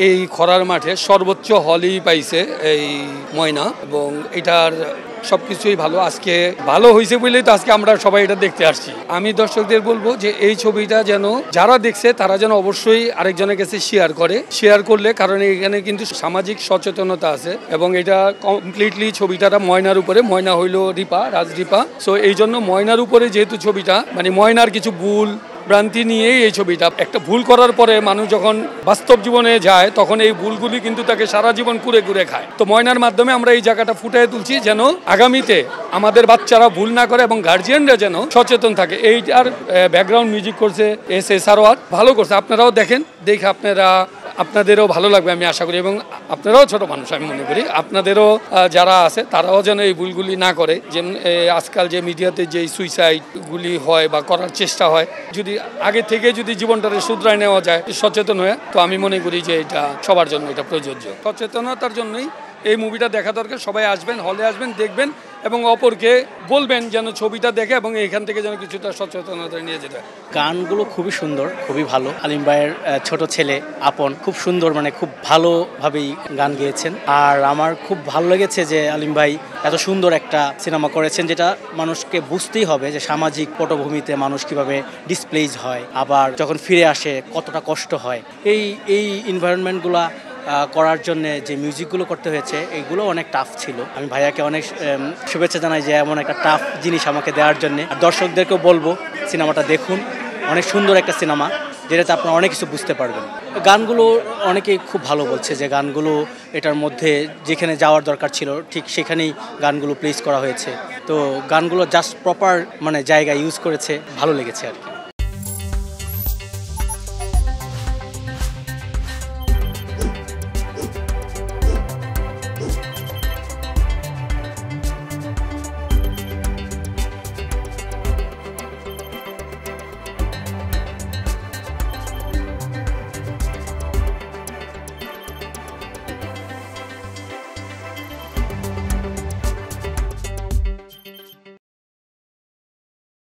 এই খরার মাঠে সর্বোচ্চ হলই পাইছে এই ময়না, এবং এটার সবকিছুই ভালো। আজকে ভালো হয়েছে বলেই তো আজকে আমরা সবাই এটা দেখতে আসছি। আমি দর্শকদের বলবো যে এই ছবিটা যেন যারা দেখছে তারা যেন অবশ্যই আরেকজনের কাছে শেয়ার করলে, কারণ এখানে কিন্তু সামাজিক সচেতনতা আছে এবং এটা কমপ্লিটলি ছবিটা ময়নার উপরে। ময়না হইল রিপা, রাজরিপা। সো এই জন্য ময়নার উপরে যেহেতু ছবিটা, মানে ময়নার কিছু ভুল ভ্রান্তি নিয়েই এই ছবিটা। একটা ভুল করার পরে মানুষ যখন বাস্তব জীবনে যায় তখন এই ভুলগুলি কিন্তু তাকে সারা জীবন কুরে কুরে খায়। তো ময়নার মাধ্যমে আমরা এই জায়গাটা ফুটিয়ে তুলছি যেন আগামীতে আমাদের বাচ্চারা ভুল না করে এবং গার্জিয়ানরা যেন সচেতন থাকে। এইটার ব্যাকগ্রাউন্ড মিউজিক করছে এস সারোয়ার, ভালো করছে। আপনারাও দেখেন, দেখে আপনাদেরও ভালো লাগবে আমি আশা করি, এবং আপনারাও ছোট মানুষ আমি মনে করি, আপনাদেরও যারা আছে তারাও যেন এই ভুলগুলি না করে। যেমন আজকাল যে মিডিয়াতে যে সুইসাইডগুলি হয় বা করার চেষ্টা হয়, যদি আগে থেকে যদি জীবনটাকে শুধরায় নেওয়া যায় সচেতন হয়ে, তো আমি মনে করি যে এটা সবার জন্য এটা প্রযোজ্য। সচেতনতার জন্যই এই মুভিটা দেখা দরকার। সবাই আসবেন, হলে আসবেন, দেখবেন এবং অপরকে বলবেন যেন ছবিটা দেখে এবং এখান থেকে যেন কিছুটা সচেতনতা নিয়ে যেতে হয়। গানগুলো খুবই সুন্দর, খুবই ভালো। আলিম ভাইয়ের ছোট ছেলে আপন খুব সুন্দর, মানে খুব ভালোভাবেই গান গেয়েছেন। আর আমার খুব ভালো লেগেছে যে আলিম ভাই এত সুন্দর একটা সিনেমা করেছেন, যেটা মানুষকে বুঝতেই হবে যে সামাজিক পটভূমিতে মানুষ কিভাবে ডিসপ্লেজ হয়, আবার যখন ফিরে আসে কতটা কষ্ট হয়। এই এনভায়রনমেন্টগুলো করার জন্য যে মিউজিকগুলো করতে হয়েছে এইগুলো অনেক টাফ ছিল। আমি ভাইয়াকে অনেক শুভেচ্ছা জানাই যে এমন একটা টাফ জিনিস আমাকে দেওয়ার জন্য। আর দর্শকদেরকেও বলবো সিনেমাটা দেখুন, অনেক সুন্দর একটা সিনেমা, যেটাতে আপনারা অনেক কিছু বুঝতে পারবেন। গানগুলো অনেকেই খুব ভালো বলছে যে গানগুলো এটার মধ্যে যেখানে যাওয়ার দরকার ছিল ঠিক সেখানেই গানগুলো প্লেস করা হয়েছে। তো গানগুলো জাস্ট প্রপার মানে জায়গায় ইউজ করেছে, ভালো লেগেছে আর কি।